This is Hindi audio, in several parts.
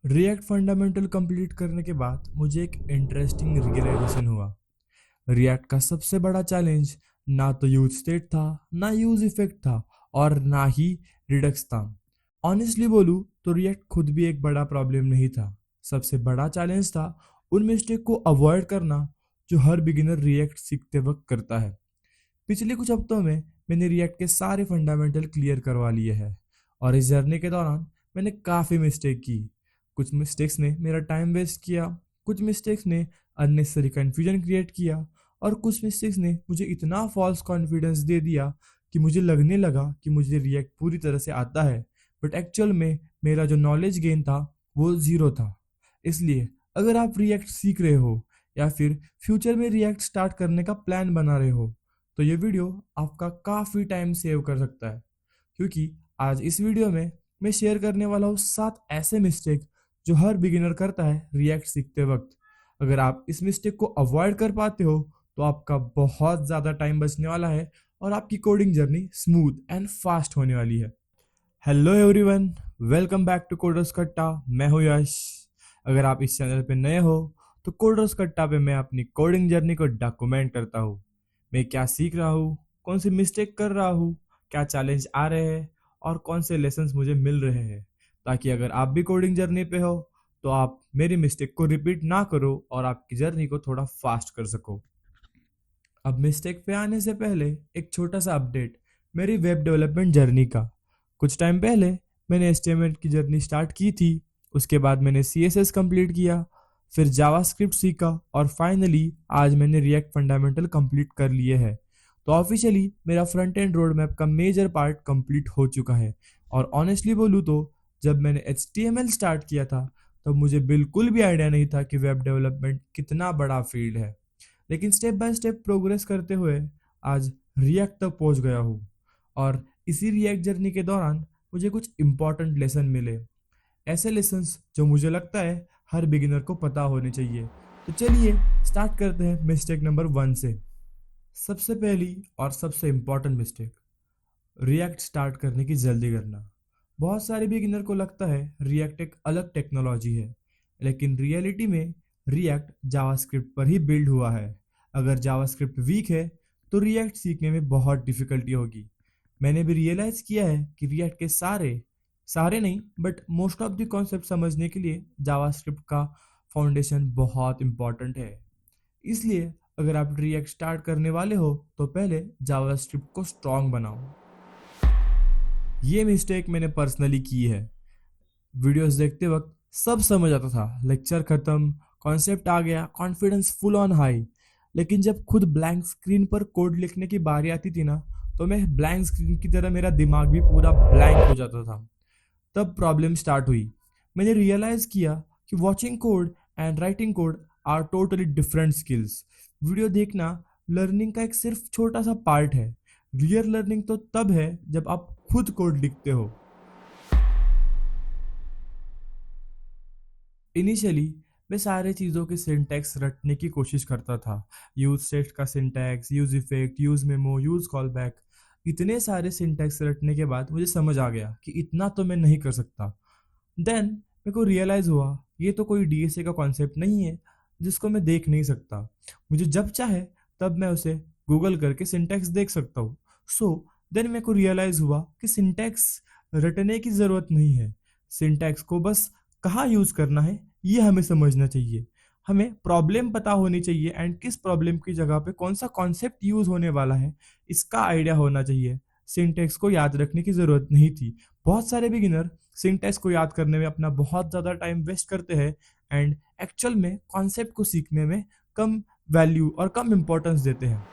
रिएक्ट फंडामेंटल कंप्लीट करने के बाद मुझे एक इंटरेस्टिंग रियलाइजेशन हुआ। रिएक्ट का सबसे बड़ा चैलेंज ना तो यूज स्टेट था, ना यूज इफेक्ट था, और ना ही रिडक्स था। ऑनेस्टली बोलूँ तो रिएक्ट खुद भी एक बड़ा प्रॉब्लम नहीं था। सबसे बड़ा चैलेंज था उन मिस्टेक को अवॉइड करना जो हर बिगिनर रिएक्ट सीखते वक्त करता है। पिछले कुछ हफ्तों में मैंने रिएक्ट के सारे फंडामेंटल क्लियर करवा लिए हैं, और इस जर्नी के दौरान मैंने काफ़ी मिस्टेक की। कुछ मिस्टेक्स ने मेरा टाइम वेस्ट किया, कुछ मिस्टेक्स ने अननेसेसरी कन्फ्यूजन क्रिएट किया, और कुछ मिस्टेक्स ने मुझे इतना फॉल्स कॉन्फिडेंस दे दिया कि मुझे लगने लगा कि मुझे रिएक्ट पूरी तरह से आता है, बट एक्चुअल में मेरा जो नॉलेज गेन था वो ज़ीरो था। इसलिए अगर आप रिएक्ट सीख रहे हो या फिर फ्यूचर में रिएक्ट स्टार्ट करने का प्लान बना रहे हो, तो ये वीडियो आपका काफ़ी टाइम सेव कर सकता है। क्योंकि आज इस वीडियो में मैं शेयर करने वाला हूँ 7 ऐसे मिस्टेक जो हर बिगिनर करता है रिएक्ट सीखते वक्त। अगर आप इस मिस्टेक को अवॉइड कर पाते हो तो आपका बहुत ज़्यादा टाइम बचने वाला है और आपकी coding journey smooth and fast होने वाली है। Hello everyone, welcome back to Coders Katta. मैं हूँ यश। अगर आप इस चैनल पे नए हो तो कोडर्स कट्टा पे मैं अपनी कोडिंग जर्नी को डॉक्यूमेंट करता हूँ। मैं क्या सीख रहा हूँ, कौन सी मिस्टेक कर रहा हूँ, क्या चैलेंज आ रहे हैं और कौन से लेसन्स मुझे मिल रहे हैं, ताकि अगर आप भी कोडिंग जर्नी पे हो तो आप मेरी मिस्टेक को रिपीट ना करो और आपकी जर्नी को थोड़ा फास्ट कर सको। अब मिस्टेक पे आने से पहले एक छोटा सा अपडेट मेरी वेब डेवलपमेंट जर्नी का। कुछ टाइम पहले मैंने HTML की जर्नी स्टार्ट की थी। उसके बाद मैंने CSS कंप्लीट किया, फिर जावास्क्रिप्ट सीखा, और फाइनली आज मैंने रिएक्ट फंडामेंटल कंप्लीट कर लिए हैं। तो ऑफिशियली मेरा फ्रंट एंड रोड मैप का मेजर पार्ट कंप्लीट हो चुका है। और ऑनेस्टली बोलूँ तो जब मैंने HTML स्टार्ट किया था तब मुझे बिल्कुल भी आइडिया नहीं था कि वेब डेवलपमेंट कितना बड़ा फील्ड है। लेकिन स्टेप बाय स्टेप प्रोग्रेस करते हुए आज रिएक्ट तक पहुंच गया हूँ। और इसी रिएक्ट जर्नी के दौरान मुझे कुछ इंपॉर्टेंट लेसन मिले, ऐसे लेसन्स जो मुझे लगता है हर बिगिनर को पता होने चाहिए। तो चलिए स्टार्ट करते हैं मिस्टेक नंबर 1 से। सबसे पहली और सबसे इम्पॉर्टेंट मिस्टेक, रिएक्ट स्टार्ट करने की जल्दी करना। बहुत सारे बिगिनर को लगता है रिएक्ट एक अलग टेक्नोलॉजी है, लेकिन रियलिटी में रिएक्ट जावास्क्रिप्ट पर ही बिल्ड हुआ है। अगर जावास्क्रिप्ट वीक है तो रिएक्ट सीखने में बहुत डिफिकल्टी होगी। मैंने भी रियलाइज किया है कि रिएक्ट के सारे सारे नहीं but most of the concept समझने के लिए जावास्क्रिप्ट का फाउंडेशन बहुत इंपॉर्टेंट है। इसलिए अगर आप रिएक्ट स्टार्ट करने वाले हो तो पहले जावास्क्रिप्ट को स्ट्रॉन्ग बनाओ। ये मिस्टेक मैंने पर्सनली की है। वीडियोस देखते वक्त सब समझ आता था, लेक्चर खत्म, कॉन्सेप्ट आ गया, कॉन्फिडेंस फुल ऑन हाई। लेकिन जब खुद ब्लैंक स्क्रीन पर कोड लिखने की बारी आती थी ना, तो मैं ब्लैंक स्क्रीन की तरह मेरा दिमाग भी पूरा ब्लैंक हो जाता था। तब प्रॉब्लम स्टार्ट हुई। मैंने रियलाइज किया कि watching code and writing code are totally different skills. Video देखना लर्निंग का एक सिर्फ छोटा सा पार्ट है। रियल लर्निंग तो तब है जब आप खुद कोड लिखते हो। इनिशियली मैं सारे चीज़ों के सिंटैक्स रटने की कोशिश करता था। यूज स्टेट का syntax, use effect, use memo, use call back. इतने सारे सिंटैक्स रटने के बाद मुझे समझ आ गया कि इतना तो मैं नहीं कर सकता। देन मेरे को रियलाइज़ हुआ ये तो कोई DSA का कॉन्सेप्ट नहीं है जिसको मैं देख नहीं सकता। मुझे जब चाहे तब मैं उसे गूगल करके सिंटैक्स देख सकता हूँ। सो देन मेरे को रियलाइज़ हुआ कि सिंटैक्स रटने की ज़रूरत नहीं है। सिंटैक्स को बस कहाँ यूज़ करना है ये हमें समझना चाहिए। हमें प्रॉब्लम पता होनी चाहिए एंड किस प्रॉब्लम की जगह पे कौन सा कॉन्सेप्ट यूज़ होने वाला है इसका आइडिया होना चाहिए। सिंटैक्स को याद रखने की ज़रूरत नहीं थी। बहुत सारे बिगिनर सिंटैक्स को याद करने में अपना बहुत ज़्यादा टाइम वेस्ट करते हैं एंड एक्चुअल में कॉन्सेप्ट को सीखने में कम वैल्यू और कम इम्पोर्टेंस देते हैं।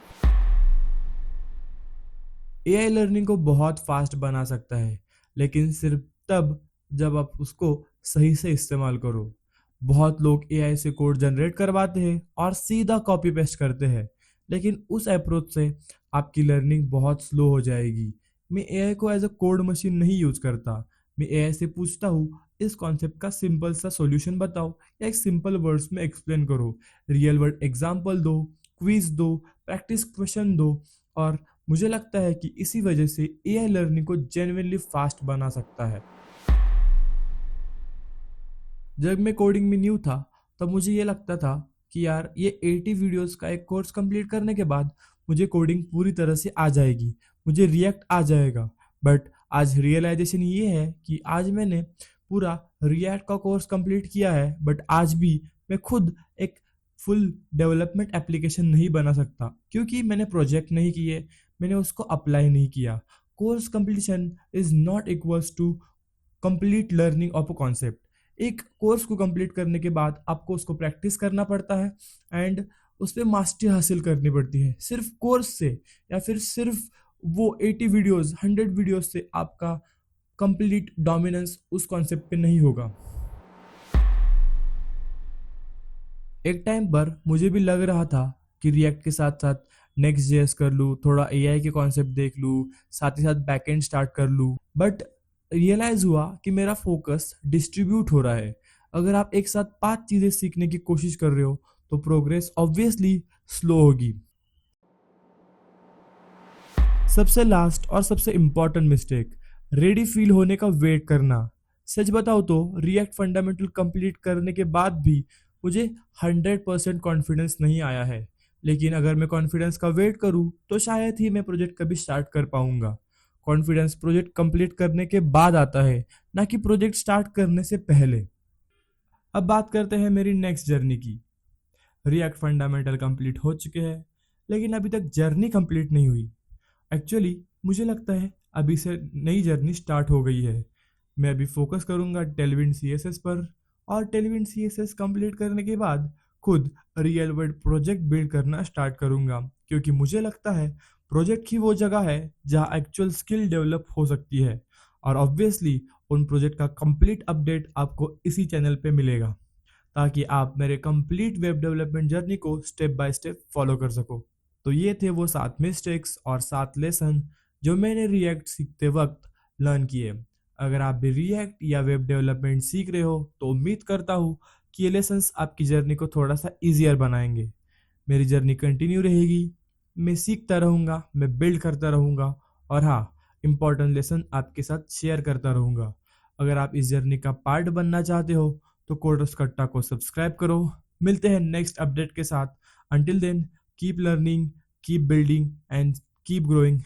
AI लर्निंग को बहुत फास्ट बना सकता है, लेकिन सिर्फ तब जब आप उसको सही से इस्तेमाल करो। बहुत लोग AI से कोड जनरेट करवाते हैं और सीधा कॉपी पेस्ट करते हैं, लेकिन उस अप्रोच से आपकी लर्निंग बहुत स्लो हो जाएगी। मैं AI को एज अ कोड मशीन नहीं यूज करता। मैं AI से पूछता हूँ इस कॉन्सेप्ट का सिंपल सा सॉल्यूशन बताओ या एक सिंपल वर्ड्स में एक्सप्लेन करो, रियल वर्ल्ड एग्जांपल दो, क्विज दो, प्रैक्टिस क्वेश्चन दो। और मुझे लगता है कि इसी वजह से AI लर्निंग को जेन्युइनली फास्ट बना सकता है। जब मैं कोडिंग में न्यू था तब मुझे ये लगता था कि यार ये 80 वीडियोस का एक कोर्स कंप्लीट करने के बाद मुझे कोडिंग पूरी तरह से आ जाएगी, मुझे रिएक्ट आ जाएगा। बट आज रियलाइजेशन ये है कि आज मैंने पूरा रिएक्ट का कोर्स कंप्लीट किया है, बट आज भी मैं खुद एक फुल डेवलपमेंट एप्लीकेशन नहीं बना सकता क्योंकि मैंने प्रोजेक्ट नहीं किए, मैंने उसको अप्लाई नहीं किया। Course completion is not equals to complete learning of a concept. एक कोर्स को कंप्लीट करने के बाद आपको उसको प्रैक्टिस करना पड़ता है एंड उस पर मास्टरी हासिल करनी पड़ती है। सिर्फ कोर्स से या फिर सिर्फ वो 80 वीडियोस 100 वीडियोस से आपका कंप्लीट डोमिनेंस उस कॉन्सेप्ट पे नहीं होगा। एक टाइम पर मुझे भी लग रहा था कि रिएक्ट के साथ साथ नेक्स्ट जेएस कर लूँ, थोड़ा एआई के कॉन्सेप्ट देख लूँ, साथ ही साथ बैकएंड स्टार्ट कर लूँ। बट रियलाइज हुआ कि मेरा फोकस डिस्ट्रीब्यूट हो रहा है। अगर आप एक साथ 5 चीजें सीखने की कोशिश कर रहे हो तो प्रोग्रेस ऑब्वियसली स्लो होगी। सबसे लास्ट और सबसे इम्पॉर्टेंट मिस्टेक, रेडी फील होने का वेट करना। सच बताओ तो रिएक्ट फंडामेंटल कंप्लीट करने के बाद भी मुझे 100% कॉन्फिडेंस नहीं आया है। लेकिन अगर मैं कॉन्फिडेंस का वेट करूँ तो शायद ही मैं प्रोजेक्ट कभी स्टार्ट कर पाऊंगा। कॉन्फिडेंस प्रोजेक्ट कंप्लीट करने के बाद आता है, ना कि प्रोजेक्ट स्टार्ट करने से पहले। अब बात करते हैं मेरी नेक्स्ट जर्नी की। रिएक्ट फंडामेंटल कंप्लीट हो चुके हैं, लेकिन अभी तक जर्नी कंप्लीट नहीं हुई। एक्चुअली मुझे लगता है अभी से नई जर्नी स्टार्ट हो गई है। मैं अभी फोकस करूंगा टेलविंड सीएसएस पर, और टेलविंड सीएसएस कंप्लीट करने के बाद खुद रियल वर्ल्ड प्रोजेक्ट बिल्ड करना स्टार्ट करूंगा, क्योंकि मुझे लगता है प्रोजेक्ट ही वो जगह है जहां एक्चुअल स्किल डेवलप हो सकती है। और ऑब्वियसली उन प्रोजेक्ट का कंप्लीट अपडेट आपको इसी चैनल पे मिलेगा, ताकि आप मेरे कंप्लीट वेब डेवलपमेंट जर्नी को स्टेप बाय स्टेप फॉलो कर सको। तो ये थे वो 7 मिस्टेक्स और 7 लेसन जो मैंने रिएक्ट सीखते वक्त लर्न किए। अगर आप भी रिएक्ट या वेब डेवलपमेंट सीख रहे हो तो उम्मीद करता हूँ कि ये लेसन्स आपकी जर्नी को थोड़ा सा ईजियर बनाएंगे। मेरी जर्नी कंटिन्यू रहेगी, मैं सीखता रहूँगा, मैं बिल्ड करता रहूँगा, और हाँ, इम्पोर्टेंट लेसन आपके साथ शेयर करता रहूँगा। अगर आप इस जर्नी का पार्ट बनना चाहते हो तो कोडर्स कट्टा को सब्सक्राइब करो। मिलते हैं नेक्स्ट अपडेट के साथ। Until then, keep learning, keep building and keep growing.